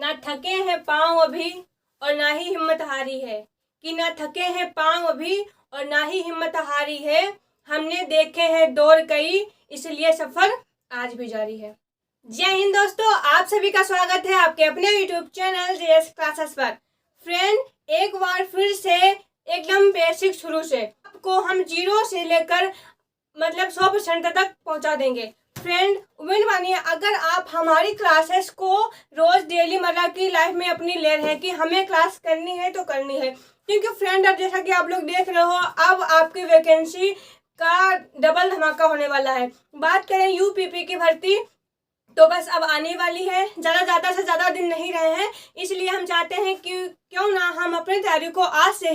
ना थके हैं पाँव अभी और ना ही हिम्मत हारी है, कि ना थके हैं पाँव अभी और ना ही हिम्मत हारी है। हमने देखे हैं दौर कई, इसलिए सफर आज भी जारी है। जय हिंद दोस्तों, आप सभी का स्वागत है आपके अपने यूट्यूब चैनल जेएस क्लासेस पर। फ्रेंड, एक बार फिर से एकदम बेसिक शुरू से आपको हम 0 से लेकर मतलब 100% तक पहुंचा देंगे। फ्रेंड, उम्मीद मानिए अगर आप हमारी क्लासेस को रोज डेली मर्रा की लाइफ में अपनी ले रहे हैं कि हमें क्लास करनी है तो करनी है, क्योंकि फ्रेंड अब जैसा कि आप लोग देख रहे हो अब आपकी वैकेंसी का डबल धमाका होने वाला है। बात करें यूपीपी की भर्ती तो बस अब आने वाली है, ज़्यादा से ज़्यादा दिन नहीं रहे हैं, इसलिए हम चाहते हैं कि क्यों ना हम अपनी तैयारी को आज से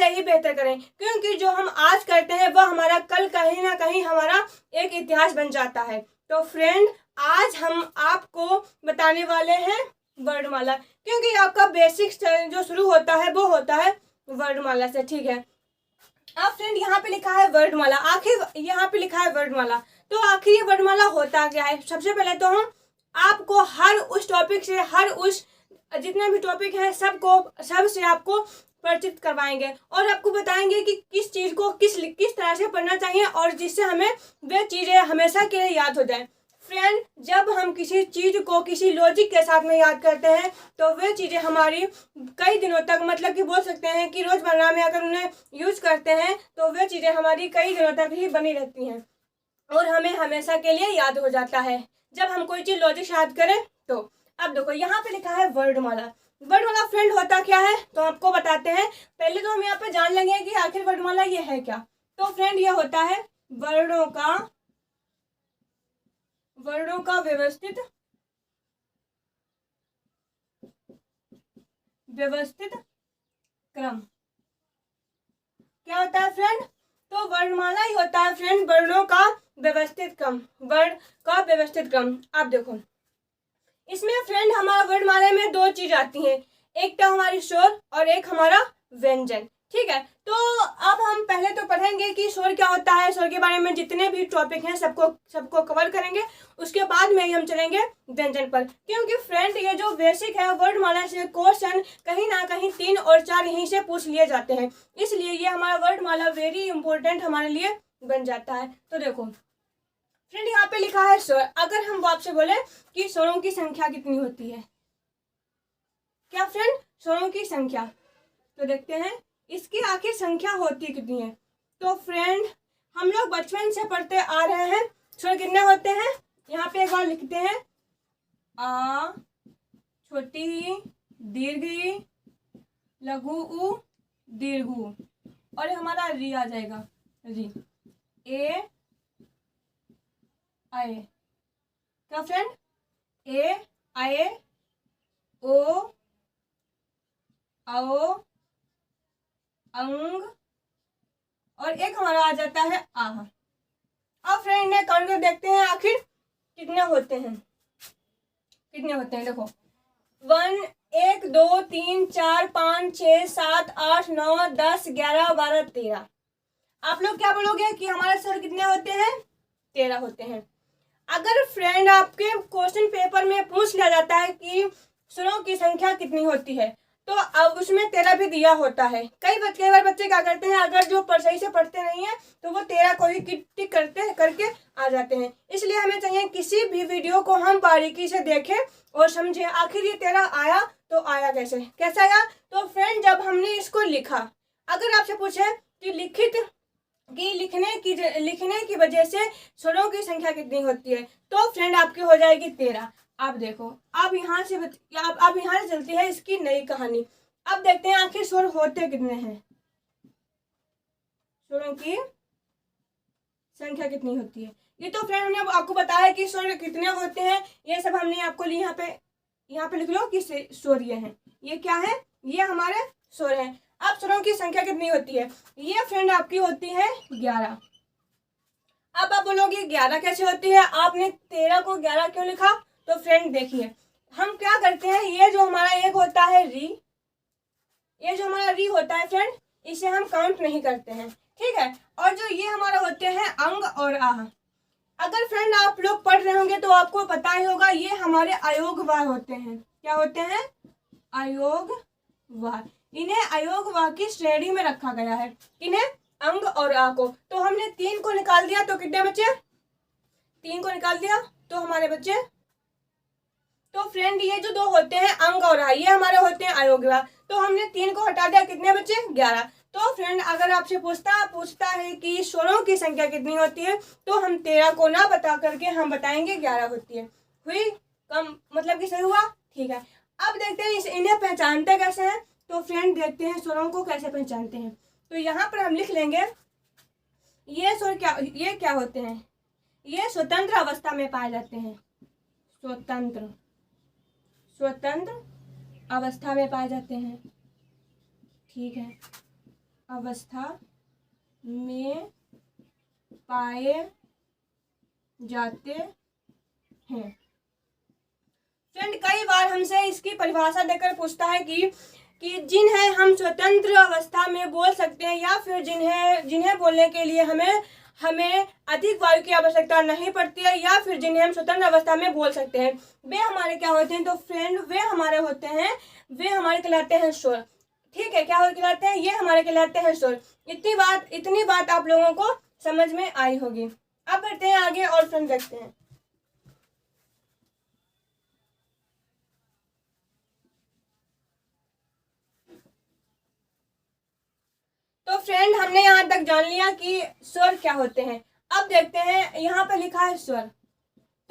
ही बेहतर करें, क्योंकि जो हम आज करते हैं वह हमारा कल कहीं ना कहीं हमारा एक इतिहास बन जाता है। तो फ्रेंड, आज हम आपको बताने वाले हैं वर्णमाला, क्योंकि आपका बेसिक जो शुरू होता है वो होता है वर्णमाला से। ठीक है, अब फ्रेंड यहाँ पे लिखा है वर्णमाला, आखिर यहाँ पे लिखा है वर्णमाला, तो आखिर ये वर्णमाला होता क्या है। सबसे पहले तो हम आपको हर उस टॉपिक से, हर उस जितने भी टॉपिक है सबसे आपको परिचित करवाएंगे और आपको बताएंगे कि किस चीज़ को किस तरह से पढ़ना चाहिए और जिससे हमें वे चीज़ें हमेशा के लिए याद हो जाए। फ्रेंड, जब हम किसी चीज़ को किसी लॉजिक के साथ में याद करते हैं तो वे चीज़ें हमारी कई दिनों तक, मतलब कि बोल सकते हैं कि रोज़मर्रा में अगर उन्हें यूज करते हैं तो वे चीज़ें हमारी कई दिनों तक ही बनी रहती हैं और हमें हमेशा के लिए याद हो जाता है जब हम कोई चीज़ लॉजिक से याद करें तो। अब देखो यहाँ पे लिखा है वर्णमाला। वर्णमाला फ्रेंड होता क्या है तो आपको बताते हैं। पहले तो हम यहाँ पे जान लेंगे कि आखिर वर्णमाला ये है क्या। तो फ्रेंड, ये होता है वर्णों का व्यवस्थित क्रम। क्या होता है फ्रेंड? तो वर्णमाला ही होता है फ्रेंड वर्णों का व्यवस्थित क्रम, वर्ण का व्यवस्थित क्रम। आप देखो इसमें फ्रेंड हमारा वर्णमाला में 2 चीज आती हैं, एक तो हमारी स्वर और एक हमारा व्यंजन। ठीक है, तो अब हम पहले तो पढ़ेंगे कि स्वर क्या होता है, स्वर के बारे में जितने भी टॉपिक हैं सबको कवर करेंगे, उसके बाद में ही हम चलेंगे व्यंजन पर, क्योंकि फ्रेंड ये जो बेसिक है वर्णमाला से क्वेश्चन कहीं ना कहीं 3 और 4 यहीं से पूछ लिए जाते हैं, इसलिए ये हमारा वर्णमाला वेरी इंपॉर्टेंट हमारे लिए बन जाता है। तो देखो फ्रेंड, यहाँ पे लिखा है स्वर। अगर हम आपसे बोले कि स्वरों की संख्या कितनी होती है, क्या फ्रेंड स्वरों की संख्या, तो देखते हैं इसकी आखिर संख्या होती कितनी है। तो फ्रेंड, हम लोग बचपन से पढ़ते आ रहे हैं स्वर कितने होते हैं। यहाँ पे एक बार लिखते हैं आ, छोटी ई, दीर्घ ई, लघु उ, दीर्घ उ, और हमारा री आ जाएगा, री, ए आए। क्या फ्रेंड? ए आए, ओ आओ, अंग, और एक हमारा आ जाता है आह। अब फ्रेंड ने काउंट कर देखते हैं आखिर कितने होते हैं। देखो 1 1 2 3 4 5 6 7 8 9 10 11 12 13। आप लोग क्या बोलोगे कि हमारे स्वर कितने होते हैं? 13 होते हैं। अगर फ्रेंड आपके क्वेश्चन पेपर में पूछ लिया जाता है कि स्वरों की संख्या कितनी होती है, तो अब उसमें 13 भी दिया होता है। कई बार बच्चे क्या करते हैं, अगर जो सही से पढ़ते नहीं है तो वो 13 को ही टिक करके आ जाते हैं। इसलिए हमें चाहिए किसी भी वीडियो को हम बारीकी से देखें और समझें आखिर ये 13 आया तो आया कैसे आया। तो फ्रेंड, जब हमने इसको लिखा, अगर आपसे पूछे कि लिखने की वजह से स्वरों की संख्या कितनी होती है, तो फ्रेंड आपकी हो जाएगी 13। आप देखो अब यहाँ से चलती है इसकी नई कहानी। अब देखते हैं आखिर स्वर होते कितने हैं, स्वरों की संख्या कितनी होती है। ये तो फ्रेंड हमने आपको बताया कि स्वर कितने होते हैं, ये सब हमने आपको यहाँ पे लिख लो कि स्वर ये हैं। ये क्या है? ये हमारे स्वर हैं। अब स्वरों की संख्या कितनी होती है? ये फ्रेंड आपकी होती है 11। अब आप बोलोगे 11 कैसे होती है, आपने 13 को 11 क्यों लिखा? तो फ्रेंड देखिए, हम क्या करते हैं, ये जो हमारा एक होता है री, ये जो हमारा री होता है फ्रेंड, इसे हम काउंट नहीं करते हैं। ठीक है, और जो ये हमारा होते हैं अंग और आह, अगर फ्रेंड आप लोग पढ़ रहे होंगे तो आपको पता ही होगा, ये हमारे अयोगवाह होते हैं। क्या होते हैं? अयोगवाह। इन्हें अयोगवाह की श्रेणी में रखा गया है। किन्हें? अंग और आ को। तो हमने 3 को निकाल दिया तो कितने बचे? 3 को निकाल दिया तो हमारे बचे। तो फ्रेंड ये जो 2 होते हैं अंग और आ, ये हमारे होते हैं अयोगवाह। तो हमने 3 को हटा दिया, कितने बचे? 11। तो फ्रेंड अगर आपसे पूछता है कि स्वरों की संख्या कितनी होती है, तो हम 13 को ना बता करके हम बताएंगे 11 होती है। हुई कम, मतलब कि सही हुआ? ठीक है। अब देखते हैं इन्हें पहचानते कैसे हैं। तो फ्रेंड देखते हैं स्वरों को कैसे पहचानते हैं। तो यहाँ पर हम लिख लेंगे ये स्वर ये क्या होते हैं? ये स्वतंत्र अवस्था में पाए जाते हैं। स्वतंत्र अवस्था में पाए जाते हैं। ठीक है, अवस्था में पाए जाते हैं। फ्रेंड कई बार हमसे इसकी परिभाषा देकर पूछता है कि जिन्हें हम स्वतंत्र अवस्था में बोल सकते हैं, या फिर जिन्हें बोलने के लिए हमें अधिक वायु की आवश्यकता नहीं पड़ती है, या फिर जिन्हें हम स्वतंत्र अवस्था में बोल सकते हैं, वे हमारे क्या होते हैं? तो फ्रेंड वे हमारे कहलाते हैं स्वर। ठीक है, क्या कहलाते हैं? ये हमारे कहलाते हैं स्वर। इतनी बात आप लोगों को समझ में आई होगी। अब बढ़ते हैं आगे और फ्रेंड देखते हैं। तो फ्रेंड हमने यहाँ तक जान लिया कि स्वर क्या होते हैं। अब देखते हैं, यहाँ पे लिखा है स्वर।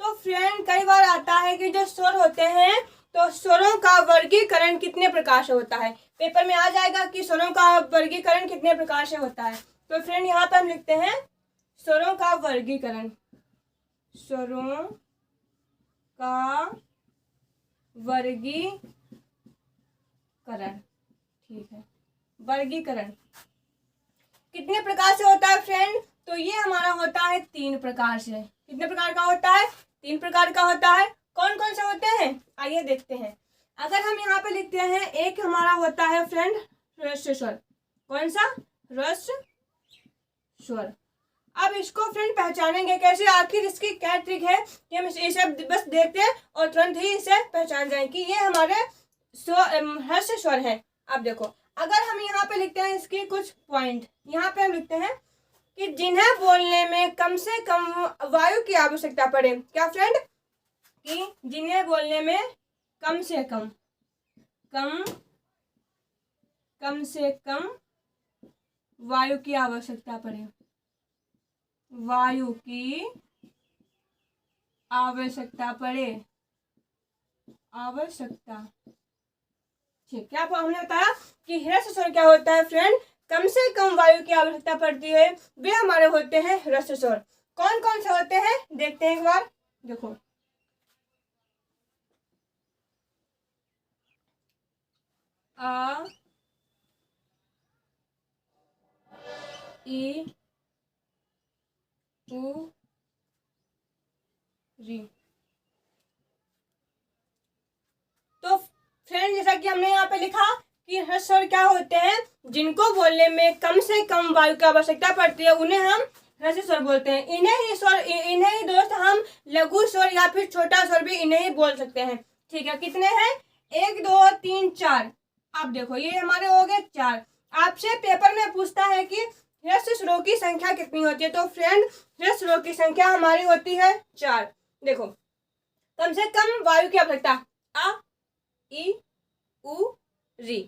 तो फ्रेंड कई बार आता है कि जो स्वर होते हैं, तो स्वरों का वर्गीकरण कितने प्रकार से होता है। पेपर में आ जाएगा कि स्वरों का वर्गीकरण कितने प्रकार से होता है। तो फ्रेंड यहाँ पर हम लिखते हैं स्वरों का वर्गीकरण। स्वरों का वर्गीकरण। ठीक है, वर्गीकरण कितने प्रकार से होता है फ्रेंड? तो ये हमारा होता है 3 प्रकार से। कितने प्रकार का होता है? 3 प्रकार का होता है। कौन कौन से होते हैं? आइए देखते हैं। अगर हम यहाँ पे लिखते हैं, एक हमारा होता है फ्रेंड ह्रस्व स्वर। कौन सा? ह्रस्व स्वर। अब इसको फ्रेंड पहचानेंगे कैसे? आखिर इसकी क्या ट्रिक है कि हम इसे बस देखते हैं और तुरंत ही इसे पहचान जाए कि ये हमारे ह्रस्व स्वर है। अब देखो, अगर हम यहाँ पे लिखते हैं इसके कुछ पॉइंट, यहाँ पे हम लिखते हैं कि जिन्हें बोलने में कम से कम वायु की आवश्यकता पड़े। क्या फ्रेंड? कि जिन्हें बोलने में कम से कम वायु की आवश्यकता पड़े। वायु की आवश्यकता पड़े। ठीक है, हमने बताया कि ह्रस्व स्वर क्या होता है फ्रेंड? कम से कम वायु की आवश्यकता पड़ती है, वे हमारे होते हैं ह्रस्व स्वर। कौन कौन से होते हैं देखते हैं एक बार। देखो, आ, ई, उ, री। तो फ्रेंड जैसा कि हमने यहाँ पे लिखा कि ह्रस्व स्वर क्या होते हैं? जिनको बोलने में कम से कम वायु की आवश्यकता पड़ती है, उन्हें हम ह्रस्व स्वर बोलते हैं। इन्हें ही दोस्त हम लघु स्वर या फिर छोटा स्वर भी इन्हें ही बोल सकते हैं। ठीक है, कितने हैं? 1 2 3 4। अब देखो, ये हमारे हो गए 4। आपसे पेपर में पूछता है कि ह्रस्व स्वरों की संख्या कितनी होती है। तो फ्रेंड ह्रस्व स्वरों की संख्या हमारी होती है 4। देखो, कम से कम वायु की आवश्यकता, आ, ई, उ, री।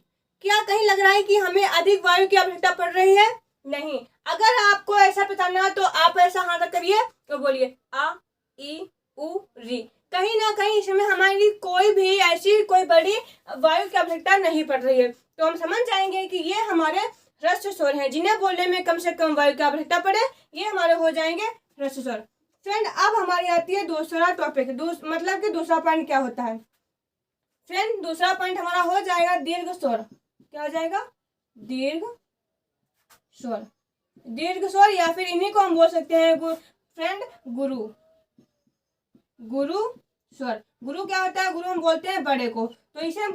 क्या कहीं लग रहा है कि हमें अधिक वायु की आवश्यकता पड़ रही है? नहीं। अगर आपको ऐसा पहचानना है तो आप ऐसा हाथ करिए तो बोलिए आ, ई, उ, री। कहीं ना कहीं इसमें हमारी कोई बड़ी वायु की आवश्यकता नहीं पड़ रही है। तो हम समझ जाएंगे कि ये हमारे ह्रस्व स्वर हैं, जिन्हें बोलने में कम से कम वायु की आवश्यकता पड़े, ये हमारे हो जाएंगे ह्रस्व स्वर। फ्रेंड अब हमारी आती है दूसरा टॉपिक, मतलब कि दूसरा पॉइंट क्या होता है। फ्रेंड दूसरा पॉइंट हमारा हो जाएगा दीर्घ स्वर। क्या हो जाएगा? दीर्घ स्वर। दीर्घ स्वर या फिर इन्हीं को हम बोल सकते हैं फ्रेंड गुरु स्वर। गुरु क्या होता है? गुरु हम बोलते हैं बड़े को, तो इसे हम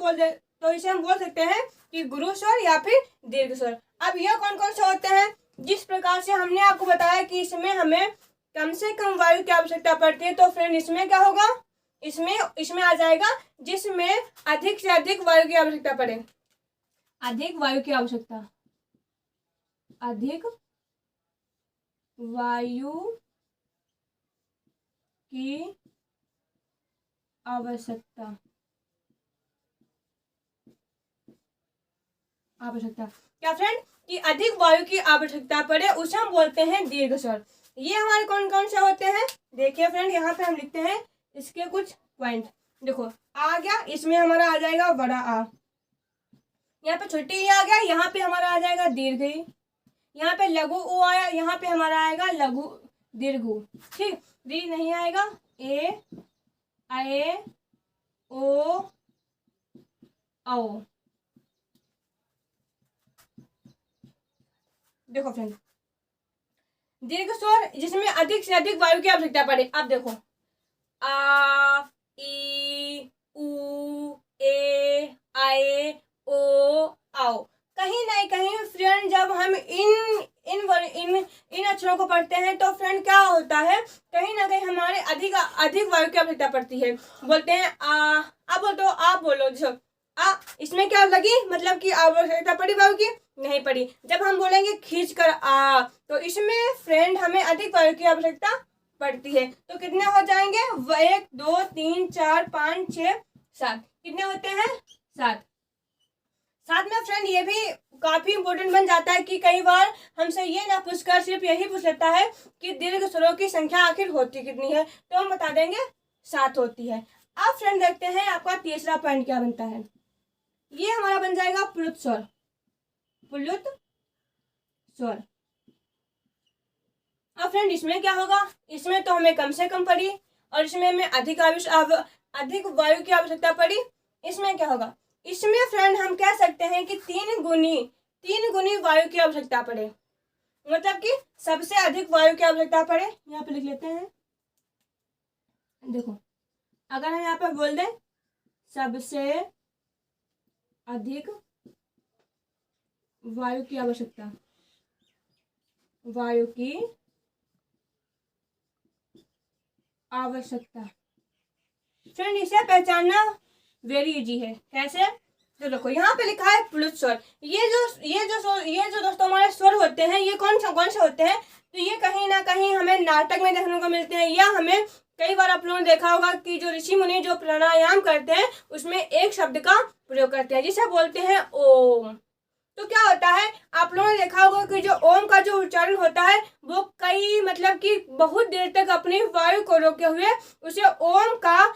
बोल सकते हैं कि गुरु स्वर या फिर दीर्घ स्वर। अब यह कौन कौन से होते हैं? जिस प्रकार से हमने आपको बताया कि इसमें हमें कम से कम वायु की आवश्यकता पड़ती है, तो फ्रेंड इसमें क्या होगा, इसमें आ जाएगा जिसमें अधिक से अधिक वायु की आवश्यकता पड़े। अधिक वायु की आवश्यकता, अधिक वायु की आवश्यकता क्या फ्रेंड, कि अधिक वायु की आवश्यकता पड़े उसे हम बोलते हैं दीर्घ स्वर। ये हमारे कौन कौन से होते हैं, देखिए फ्रेंड यहाँ पे हम लिखते हैं इसके कुछ पॉइंट। देखो आ गया, इसमें हमारा आ जाएगा बड़ा आ, यहाँ पे छोटी ई आ गया, यहाँ पे हमारा आ जाएगा दीर्घ ई, यहाँ पे लघु ऊ आया, यहाँ पे हमारा आएगा लघु दीर्घ ऊ। ठीक, री नहीं आएगा, ए आए ओ औ। देखो फ्रेंड, दीर्घ स्वर जिसमें अधिक से अधिक वायु की आवश्यकता पड़े। अब देखो आ ई उ ए आए ओ आओ। कहीं ना कहीं फ्रेंड जब हम इन अक्षरों को पढ़ते हैं तो फ्रेंड क्या होता है, कहीं ना कहीं हमारे अधिक वायु की आवश्यकता पड़ती है। बोलते हैं आप बोल दो, आप बोलो जो आ, इसमें क्या लगी, मतलब कि आवश्यकता पड़ी वायु की, नहीं पड़ी। जब हम बोलेंगे खींच कर आ, तो इसमें फ्रेंड हमें अधिक वायु की आवश्यकता पड़ती है। तो कितने हो जाएंगे, 1 2 3 4 5 6 7, कितने होते हैं 7। साथ में फ्रेंड ये भी काफी इंपॉर्टेंट बन जाता है कि कई बार हमसे ये ना पूछकर सिर्फ यही पूछ लेता है कि दीर्घ स्वरों की संख्या आखिर होती कितनी है, तो हम बता देंगे 7 होती है। अब फ्रेंड देखते हैं आपका तीसरा पॉइंट क्या बनता है। ये हमारा बन जाएगा प्लुत स्वर, प्लुत स्वर। अब फ्रेंड इसमें क्या होगा, इसमें तो हमें कम से कम पड़ी और इसमें हमें अधिक वायु की आवश्यकता पड़ी। इसमें क्या होगा, इसमें फ्रेंड हम कह सकते हैं कि 3 गुनी वायु की आवश्यकता पड़े, मतलब कि सबसे अधिक वायु की आवश्यकता पड़े। यहाँ पे लिख लेते हैं, देखो अगर हम यहाँ पे बोल दें सबसे अधिक वायु की आवश्यकता, वायु की आवश्यकता, फ्रेंड इसे पहचानना वेरी इजी है। कैसे, तो देखो यहाँ पे लिखा है प्लुत स्वर। ये जो दोस्तों हमारे स्वर होते हैं, ये कौन से होते हैं, तो ये कहीं ना कहीं हमें नाटक में देखने को मिलते हैं, या हमें कई बार आप लोगों ने देखा होगा कि जो ऋषि मुनि जो प्राणायाम करते हैं उसमें एक शब्द का प्रयोग करते हैं जिसे बोलते हैं ओम। तो क्या होता है, आप लोगों ने देखा होगा कि जो ओम का जो उच्चारण होता है वो कई मतलब कि बहुत देर तक अपनी वायु को रोके हुए उसे ओम का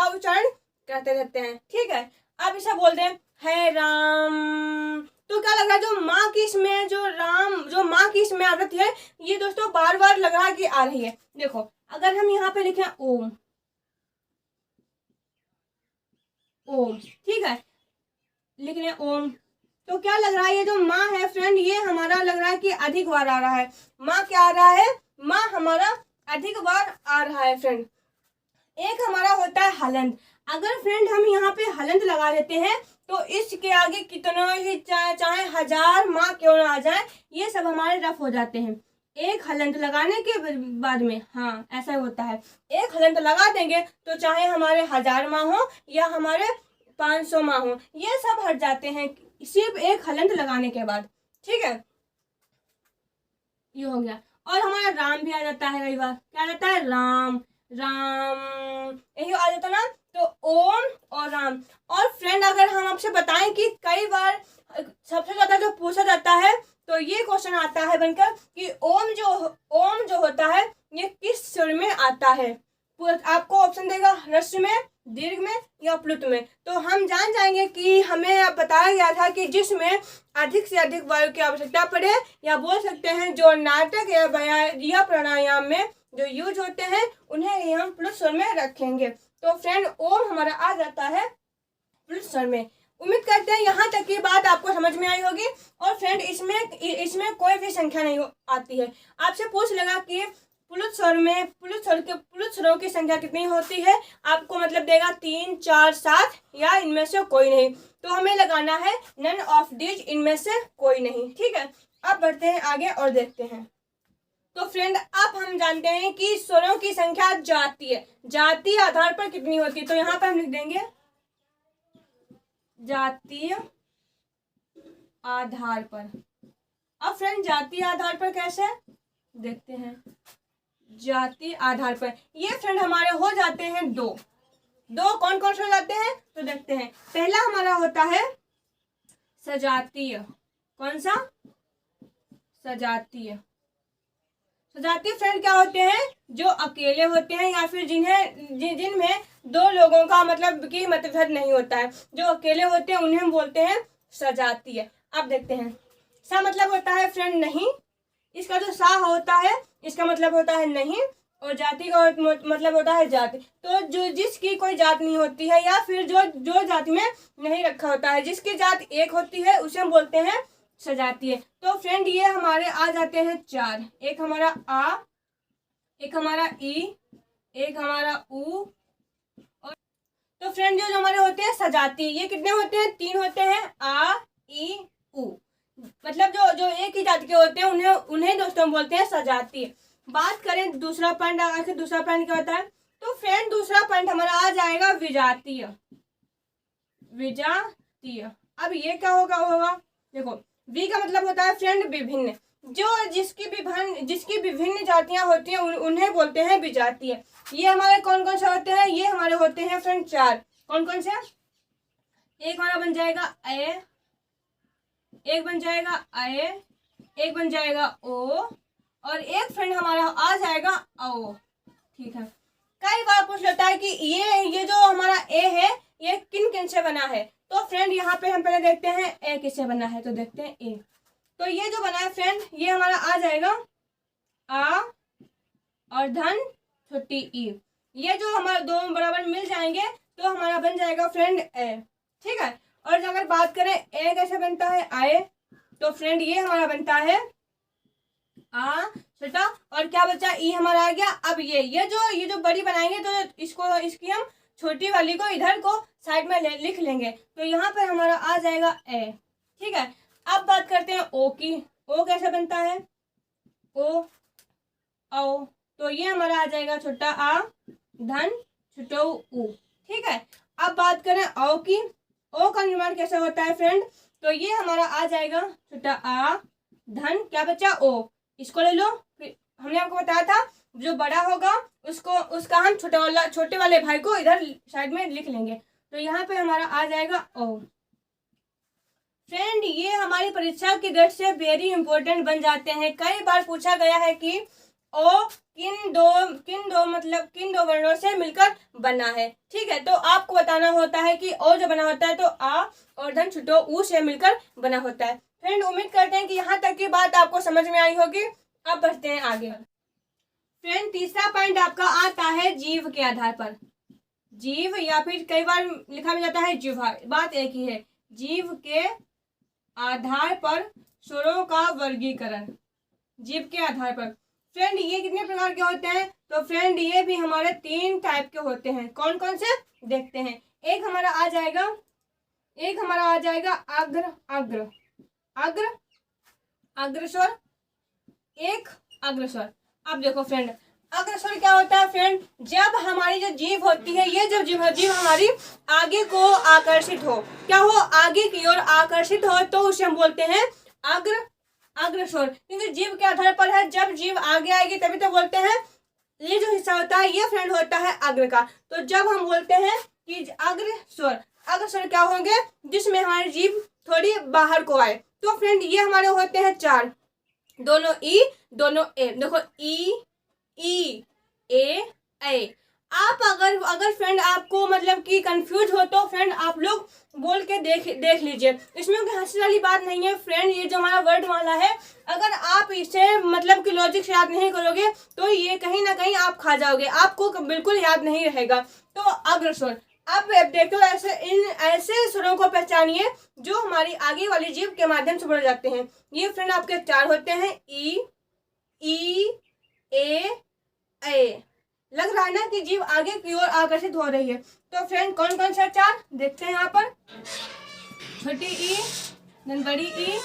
उच्चारण करते रहते हैं। ठीक है, अब इसे बोल दें है राम, तो क्या लग रहा है, जो माँ की इसमें जो माँ की इसमें आवृत्ति है ये दोस्तों बार बार लग रहा है कि आ रही है। देखो अगर हम यहाँ पे लिखें ओम, ठीक है, लिख लें ओम, तो क्या लग रहा है, ये जो माँ है फ्रेंड ये हमारा लग रहा है कि अधिक बार आ रहा है। माँ क्या आ रहा है, माँ हमारा अधिक बार आ रहा है फ्रेंड। एक हमारा होता है हलंत। अगर फ्रेंड हम यहाँ पे हलंत लगा देते हैं तो इसके आगे कितना ही चाहे 1000 माँ क्यों ना आ जाए, ये सब हमारे रफ हो जाते हैं। एक हलंत लगाने के बाद में, हाँ ऐसा होता है, एक हलंत लगा देंगे तो चाहे हमारे 1000 माँ हो या हमारे 500 माँ हो, ये सब हट जाते हैं सिर्फ एक हलंत लगाने के बाद। ठीक है, ये हो गया। और हमारा राम भी आ जाता है, कई बार क्या आ जाता है, राम यही आ जाता ना, तो ओम और राम। और फ्रेंड अगर हम आपसे बताएं कि कई बार सबसे ज्यादा जो पूछा जाता है तो ये क्वेश्चन आता है बनकर कि ओम जो होता है ये किस स्वर में आता है। आपको ऑप्शन देगा ह्रस्व में, दीर्घ में या प्लुत में। तो हम जान जाएंगे कि हमें बताया गया था कि जिसमें अधिक से अधिक वायु की आवश्यकता पड़े, या बोल सकते हैं जो नाटक या प्राणायाम में जो यूज होते हैं उन्हें ही हम प्लुत स्वर में रखेंगे। तो फ्रेंड ओम हमारा आ जाता है प्लुत स्वर में। उम्मीद करते हैं यहाँ तक की बात आपको समझ में आई होगी। और फ्रेंड इसमें कोई भी संख्या नहीं आती है। आपसे पूछ लेगा कि प्लुत स्वरों की संख्या कितनी होती है, आपको मतलब देगा 3 4 7 या इनमें से कोई नहीं। तो हमें लगाना है नन ऑफ दीज, इनमें से कोई नहीं। ठीक है, अब बढ़ते हैं आगे और देखते हैं। तो फ्रेंड अब हम जानते हैं कि स्वरों की संख्या जातीय जातीय आधार पर कितनी होती है। तो यहाँ पर हम लिख देंगे जातीय आधार पर। अब फ्रेंड जातीय आधार पर कैसे देखते हैं। जातीय आधार पर ये फ्रेंड हमारे हो जाते हैं दो कौन कौन से हो जाते हैं तो देखते हैं। पहला हमारा होता है सजातीय। कौन सा? सजातीय। सजातीय फ्रेंड क्या होते हैं? जो अकेले होते हैं या फिर जिनमें दो लोगों का मतलब कि मतभेद नहीं होता है, जो अकेले होते हैं उन्हें हम बोलते हैं सजातीय। अब देखते हैं। सा मतलब होता है फ्रेंड नहीं, इसका जो सा होता है इसका मतलब होता है नहीं, और जाति का मतलब होता है जाति। तो जो जिसकी कोई जात नहीं होती है या फिर जो जाति में नहीं रखा होता है, जिसकी जात एक होती है उसे हम बोलते हैं सजातीय। तो फ्रेंड ये हमारे आ जाते हैं चार। एक हमारा आ, एक हमारा ई, एक हमारा ऊ, और तो फ्रेंड जो हमारे होते हैं सजातीय ये कितने होते हैं? तीन होते हैं, आ ई ऊ। मतलब जो एक ही जाति के होते हैं उन्हें दोस्तों हम बोलते हैं सजातीय। बात करें दूसरा पॉइंट, आखिर दूसरा पॉइंट क्या होता है? तो फ्रेंड दूसरा पॉइंट हमारा आ जाएगा विजातीय। विजातीय। अब ये क्या होगा देखो, वि का मतलब होता है फ्रेंड विभिन्न। जो जिसकी विभिन्न जातियां होती हैं उन्हें बोलते हैं विजातीय। ये हमारे कौन कौन से होते हैं? ये हमारे होते हैं फ्रेंड चार। कौन कौन से? एक हमारा बन जाएगा ए, एक बन जाएगा ए, एक बन जाएगा ओ, और एक फ्रेंड हमारा आ जाएगा औ। ठीक है। कई बार पूछ लेता है कि ये जो हमारा ए है ये किन किन से बना है। तो फ्रेंड यहाँ पे हम पहले देखते हैं ए किससे बना है। तो देखते हैं ए। तो ये जो बना है फ्रेंड ये हमारा आ जाएगा आ और धन छोटी ई। ये जो हमारा दो बराबर मिल जाएंगे तो हमारा बन जाएगा फ्रेंड ए। ठीक है। और अगर बात करें ए कैसे बनता है आए, तो फ्रेंड ये हमारा बनता है आ छोटा, और क्या बचा? ई हमारा आ गया। अब ये जो बड़ी बनाएंगे तो इसकी हम छोटी वाली को इधर को साइड में लिख लेंगे। तो यहाँ पर हमारा आ जाएगा ए। ठीक है। अब बात करते हैं ओ की। ओ कैसे बनता है? ओ औ। तो ये हमारा आ जाएगा छोटा आ धन छोटा ऊ। ठीक है। अब बात करें औ की। ओ का निर्माण कैसे होता है फ्रेंड? तो ये हमारा आ जाएगा छोटा आ धन क्या बचा? ओ। इसको ले लो। फिर हमने आपको बताया था जो बड़ा होगा उसका हम छोटे वाले भाई को इधर साइड में लिख लेंगे। तो यहाँ पे हमारा आ जाएगा ओ। फ्रेंड ये हमारी परीक्षा की दृष्टि से वेरी इंपॉर्टेंट बन जाते हैं। कई बार पूछा गया है कि ओ किन दो वर्णों से मिलकर बना है। ठीक है। तो आपको बताना होता है कि ओ जो बना होता है तो आ और धन छुटो ऊ से मिलकर बना होता है। फ्रेंड उम्मीद करते हैं कि यहाँ तक की बात आपको समझ में आई होगी। अब बढ़ते हैं आगे। फ्रेंड तीसरा पॉइंट आपका आता है जीव के आधार पर। जीव या फिर कई बार लिखा भी जाता है जिह्वा, बात एक ही है। जीव के आधार पर स्वरों का वर्गीकरण। जीव के आधार पर फ्रेंड ये कितने प्रकार के होते हैं? तो फ्रेंड ये भी हमारे तीन टाइप के होते हैं। कौन कौन से देखते हैं। एक हमारा आ जाएगा अग्रस्वर, एक अग्रस्वर। अब देखो फ्रेंड अग्रस्वर क्या होता है फ्रेंड? जब हमारी जो जीभ होती है ये जब जीभ हमारी आगे को आकर्षित हो, क्या हो? आगे की ओर आकर्षित हो, तो उसे हम बोलते हैं अग्रस्वर। क्योंकि जीभ के आधार पर है, जब जीभ आगे आएगी तभी तो बोलते हैं। ये जो हिस्सा होता है ये फ्रेंड होता है अग्र का। तो जब हम बोलते हैं कि अग्रस्वर क्या होंगे? जिसमें हमारी जीभ थोड़ी बाहर को आए। तो फ्रेंड ये हमारे होते हैं चार, दोनों ई दोनों ए। देखो ई ए। आप अगर फ्रेंड आपको मतलब कि कंफ्यूज हो तो फ्रेंड आप लोग बोल के देख लीजिए। इसमें कोई हंसी वाली बात नहीं है फ्रेंड। ये जो हमारा वर्ड वाला है अगर आप इसे मतलब कि लॉजिक से याद नहीं करोगे तो ये कहीं ना कहीं आप खा जाओगे, आपको बिल्कुल याद नहीं रहेगा। तो अग्रस्वर। अब देखो ऐसे स्वरों को पहचानिए जो हमारी आगे वाली जीभ के माध्यम से बोले जाते हैं। ये फ्रेंड आपके चार होते हैं, ई ए। लग रहा है ना कि जीभ आगे की ओर आकर्षित हो रही है। तो फ्रेंड कौन कौन सा चार देखते हैं यहाँ पर। छोटी ई धन बड़ी ई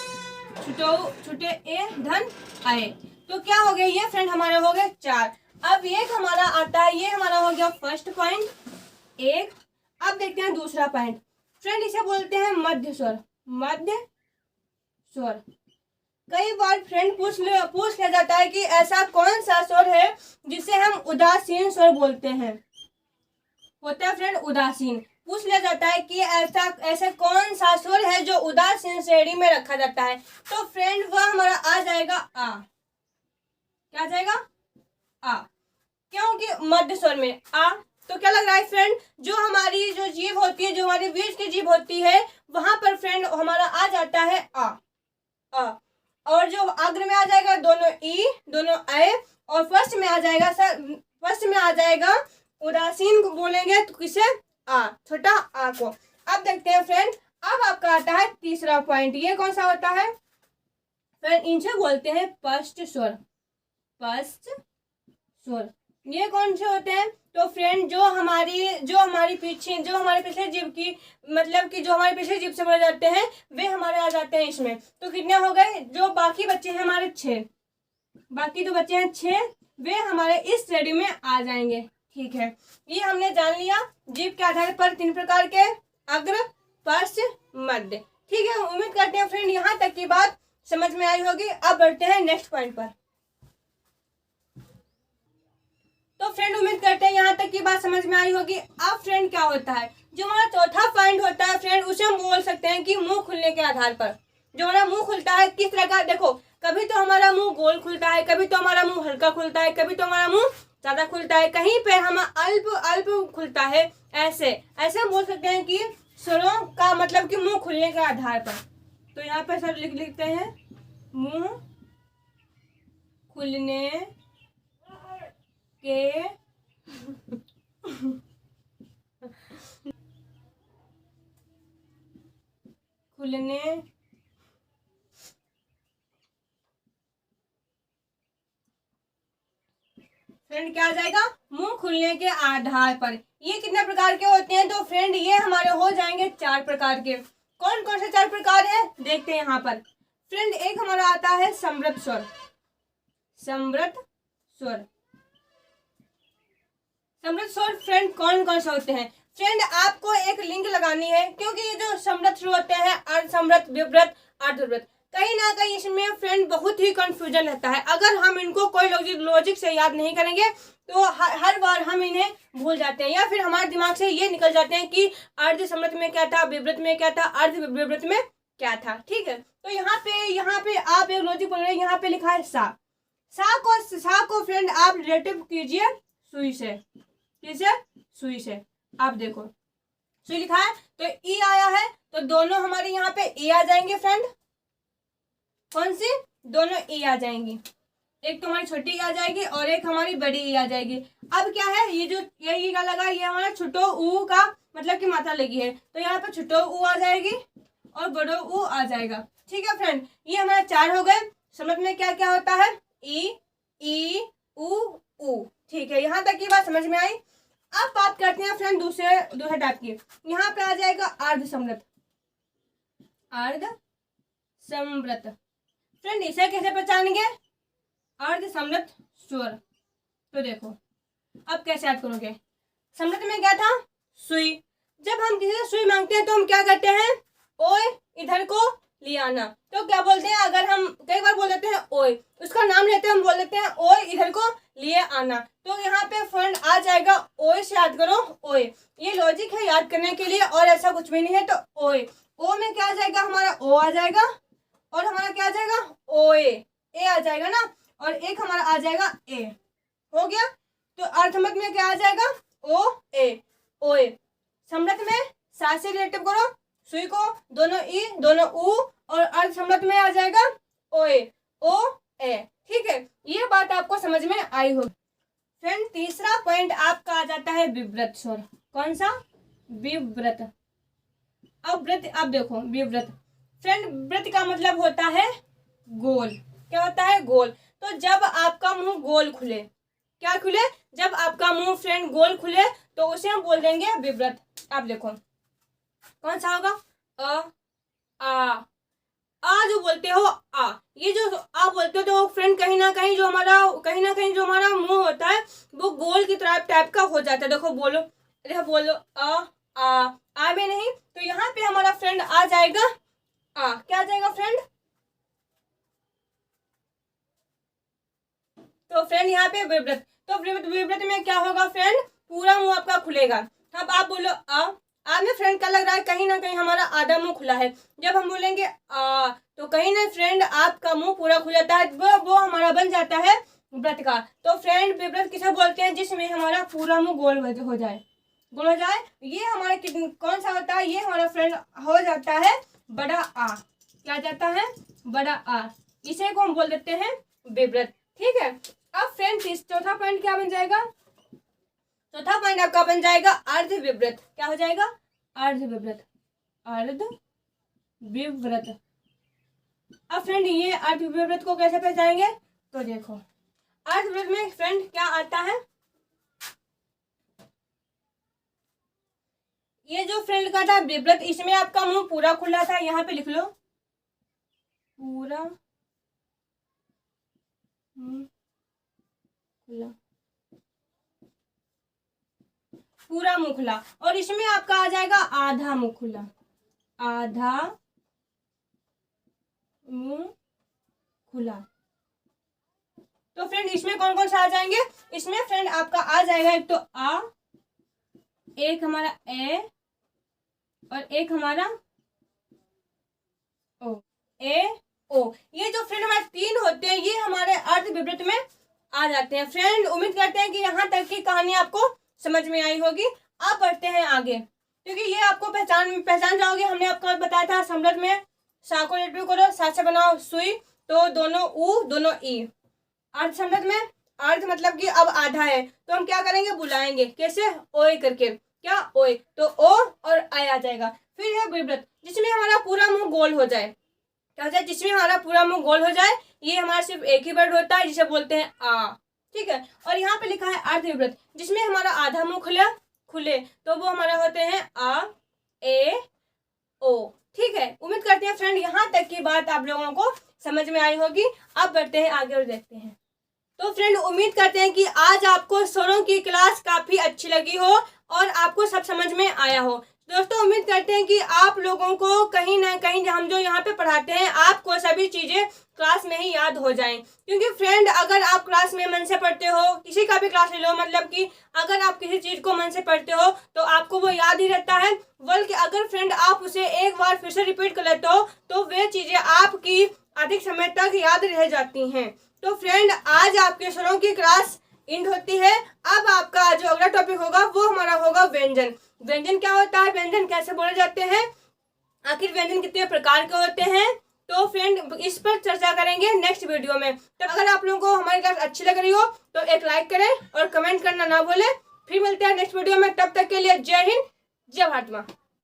छोटे ए धन आए। तो क्या हो गया, ये फ्रेंड हमारे हो गए 4। अब एक हमारा आता है, ये हमारा हो गया फर्स्ट पॉइंट एक। अब देखते हैं दूसरा पॉइंट फ्रेंड, इसे बोलते हैं मध्य स्वर। मध्य स्वर कई बार फ्रेंड पूछ लिया जाता है कि ऐसा कौन सा स्वर है जिसे हम उदासीन स्वर बोलते हैं। होता है फ्रेंड उदासीन, पूछ लिया जाता है कि ऐसा कौन सा स्वर है जो उदासीन श्रेणी में रखा जाता है। तो फ्रेंड वह हमारा आ जाएगा आ। क्या आ जाएगा, आ, क्योंकि मध्य स्वर में आ। तो क्या लग रहा है फ्रेंड, जो हमारी जो जीभ होती है, जो हमारी बीच की जीभ होती है, वहां पर फ्रेंड हमारा आ जाता है आ। और जो अग्र में आ जाएगा दोनों ई, दोनों ए, और फर्स्ट में आ जाएगा फर्स्ट में आ जाएगा उदासीन को बोलेंगे तो किसे, आ, छोटा आ को। अब देखते हैं फ्रेंड, अब आपका आता है तीसरा पॉइंट, ये कौन सा होता है फ्रेंड, इनसे बोलते हैं स्पष्ट स्वर। स्पष्ट स्वर ये कौन से होते हैं, तो फ्रेंड जो हमारे पिछले जीभ की, मतलब कि जो हमारे पिछले जीभ से बोले जाते हैं, वे हमारे आ जाते हैं इसमें। तो कितने हो गए, जो बाकी बच्चे हैं हमारे 6, बाकी जो बच्चे हैं 6, वे हमारे इस श्रेणी में आ जाएंगे। ठीक है, ये हमने जान लिया जीभ के आधार पर 3 प्रकार के, अग्र, स्पष्ट, मध्य। ठीक है, उम्मीद करते हैं फ्रेंड यहाँ तक की बात समझ में आई होगी। अब बढ़ते हैं नेक्स्ट पॉइंट पर। तो फ्रेंड उम्मीद करते हैं यहाँ तक की बात समझ में आई होगी। अब फ्रेंड क्या होता है, जो हमारा चौथा पॉइंट होता है फ्रेंड, उसे हम बोल सकते हैं कि मुंह खुलने के आधार पर। जो हमारा मुंह खुलता है किस तरह का, देखो कभी तो हमारा मुंह गोल खुलता है, कभी तो हमारा मुंह हल्का खुलता है, कभी तो हमारा मुंह ज्यादा खुलता है, कहीं पे हम अल्प खुलता है। ऐसे हम बोल सकते हैं कि स्वरों का मतलब कि मुंह खुलने के आधार पर। तो यहाँ पे सर लिखते हैं मुंह खुलने के खुलने फ्रेंड क्या आ जाएगा, मुंह खुलने के आधार पर। ये कितने प्रकार के होते हैं, तो फ्रेंड ये हमारे हो जाएंगे 4 प्रकार के। कौन कौन से 4 प्रकार है देखते हैं यहाँ पर फ्रेंड। एक हमारा आता है समृत स्वर। समृत स्वर, समृत स्वर फ्रेंड कौन कौन से होते हैं फ्रेंड, आपको एक लिंक लगानी है, क्योंकि ये जो समृत स्वर होते हैं, अर्ध समृत, विव्रत, अर्धव्रत, कहीं ना कहीं इसमें फ्रेंड बहुत ही कंफ्यूजन रहता है। अगर हम इनको कोई लॉजिक से याद नहीं करेंगे तो हर बार हम इन्हें भूल जाते हैं, या फिर हमारे दिमाग से ये निकल जाते हैं कि अर्ध समृत में क्या था, विव्रत में क्या था, अर्ध विव्रत में क्या था। ठीक है, तो यहाँ पे आप एक लॉजिक बोल रहे हैं, यहाँ पे लिखा है सा को फ्रेंड आप रिलेटिव कीजिए सुई से। किसे, सुई से। आप देखो सुई लिखा है तो ई आया है, तो दोनों हमारे यहाँ पे ई आ जाएंगे फ्रेंड। कौन सी, दोनों ई आ जाएंगी। एक तो हमारी छोटी ई आ जाएगी और एक हमारी बड़ी ई आ जाएगी। अब क्या है, ये जो ये ई का लगा, ये हमारा छोटो ऊ का मतलब कि मात्रा लगी है, तो यहाँ पे छोटो ऊ आ जाएगी और बड़ो ऊ आ जाएगा। ठीक है फ्रेंड, ये हमारे 4 हो गए। समझ में क्या क्या होता है, ई ऊ। ठीक है, यहाँ तक की बात समझ में आई। अब बात करते हैं फ्रेंड दूसरे टाइप की। यहाँ पे आ जाएगा अर्ध समृत। अर्ध समृत फ्रेंड इसे कैसे पहचानेंगे, अर्ध समृत स्वर। तो देखो अब कैसे याद करोगे, समृत में क्या था, सुई। जब हम किसी से सुई मांगते हैं तो हम क्या करते हैं, ओए इधर को ले आना। तो क्या बोलते हैं, अगर हम कई बार बोल देते हैं ओए, उसका नाम लेते हैं, हम बोल देते हैं ओए इधर को लिए आना। तो यहाँ पे फ्रेंड आ जाएगा ओए से याद करो, ओए। ये लॉजिक है याद करने के लिए, और ऐसा कुछ भी नहीं है। तो ओए, ओ में क्या आ जाएगा, हमारा ओ आ जाएगा, और हमारा क्या आ जाएगा, ओए, ए आ जाएगा ना, और एक हमारा आ जाएगा ए। हो गया। तो अर्थमत में क्या आ जाएगा, ओ ए, ओए। समृत में सा से रिलेटिव करो सुई को, दोनों ई दोनों ऊ, और अर्ध समृत में आ जाएगा ओए, ओ ए। ठीक है, ये बात आपको समझ में आई होगी। फ्रेंड तीसरा पॉइंट आपका आ जाता है विव्रत स्वर। कौन सा, विव्रत। अब देखो विव्रत फ्रेंड, व्रत का मतलब होता है गोल। क्या होता है, गोल। तो जब आपका मुंह गोल खुले, क्या खुले, जब आपका मुंह फ्रेंड गोल खुले तो उसे हम बोल देंगे विव्रत। आप देखो कौन सा होगा, अ आ, आ जो बोलते हो आ, ये जो आ बोलते हो तो फ्रेंड कहीं ना कहीं जो हमारा मुंह होता है वो गोल की तरह टाइप का हो जाता है। देखो बोलो, देखो बोलो आ में नहीं, तो यहाँ पे हमारा फ्रेंड आ जाएगा आ। क्या आ जाएगा फ्रेंड? तो फ्रेंड यहाँ पे विव्रत, तो विव्रत में क्या होगा फ्रेंड? पूरा मुंह आपका खुलेगा। अब आप बोलो आ में फ्रेंड क्या लग रहा है? कहीं ना कहीं हमारा आधा मुंह खुला है। जब हम बोलेंगे आ तो कहीं ना फ्रेंड आपका मुंह पूरा खुल जाता है, वो हमारा बन जाता है व्रत का। तो फ्रेंड विव्रत किसे बोलते हैं? जिसमें हमारा पूरा मुंह गोल हो जाए, गोल हो जाए। ये हमारा कौन सा होता है? ये हमारा फ्रेंड हो जाता है बड़ा आ। क्या जाता है? बड़ा आ। इसे को हम बोल देते हैं विव्रत। ठीक है। अब फ्रेंड्स इस चौथा पॉइंट क्या बन जाएगा? चौथा पॉइंट आपका बन जाएगा अर्ध विव्रत। क्या हो जाएगा? अर्ध विव्रत, अर्ध विव्रत। अब फ्रेंड ये अर्ध विव्रत को कैसे पहचानेंगे? तो देखो अर्ध विव्रत में फ्रेंड क्या आता है? ये जो फ्रेंड का था विव्रत, इसमें आपका मुंह पूरा खुला था। यहाँ पे लिख लो पूरा खुला, पूरा मुंह खुला। और इसमें आपका आ जाएगा आधा मुंह खुला, आधा मुंह खुला। तो फ्रेंड इसमें कौन कौन सा आ जाएंगे? इसमें फ्रेंड आपका आ जाएगा एक तो आ, एक हमारा ए और एक हमारा ओ, ए ओ। ये जो फ्रेंड हमारे तीन होते हैं ये हमारे अर्ध विव्रत में आ जाते हैं। फ्रेंड उम्मीद करते हैं कि यहाँ तक की कहानी आपको समझ में आई होगी। अब बढ़ते हैं आगे, क्योंकि ये आपको पहचान जाओगे। हमने आपको बताया था समृद्ध में सा को लेट करो, सा से बनाओ सुई, तो दोनों ऊ दोनों ई। अर्ध समृद्ध में अर्ध मतलब कि अब आधा है, तो हम क्या करेंगे? बुलाएंगे। कैसे? ओए करके। क्या? ओए, तो ओ और आय आ जाएगा। फिर है विव्रत, जिसमें हमारा पूरा मुंह गोल हो जाए। क्या हो जाए? जिसमें हमारा पूरा मुंह गोल हो जाए। ये हमारा सिर्फ एक ही वर्ड होता है जिसे बोलते हैं आ। ठीक है। और यहाँ पे लिखा है अर्ध विव्रत, जिसमें हमारा आधा मुंह खुले, तो वो हमारा होते हैं आ ए ओ। ठीक है। उम्मीद करते हैं फ्रेंड यहाँ तक की बात आप लोगों को समझ में आई होगी। अब बढ़ते हैं आगे और देखते हैं। तो फ्रेंड उम्मीद करते हैं कि आज आपको स्वरों की क्लास काफी अच्छी लगी हो और आपको सब समझ में आया हो। दोस्तों उम्मीद करते हैं कि आप लोगों को कहीं ना कहीं हम जो यहाँ पे पढ़ाते हैं आपको सभी चीजें क्लास में ही याद हो जाएं। क्योंकि फ्रेंड अगर आप क्लास में मन से पढ़ते हो, किसी का भी क्लास ले लो, मतलब कि अगर आप किसी चीज को मन से पढ़ते हो तो आपको वो याद ही रहता है। बल्कि अगर फ्रेंड आप उसे एक बार फिर से रिपीट कर लेते हो तो वे चीजें आपकी अधिक समय तक याद रह जाती हैं। तो फ्रेंड आज आपके स्वरों की क्लास एंड होती है। अब आपका जो अगला टॉपिक होगा वो हमारा होगा व्यंजन। व्यंजन क्या होता है? व्यंजन कैसे बोले जाते हैं? आखिर व्यंजन कितने प्रकार के होते हैं? तो फ्रेंड इस पर चर्चा करेंगे नेक्स्ट वीडियो में। तो अगर आप लोगों को हमारी क्लास अच्छी लग रही हो तो एक लाइक करें और कमेंट करना ना भूलें। फिर मिलते हैं नेक्स्ट वीडियो में, तब तक के लिए जय हिंद, जय भारत माँ।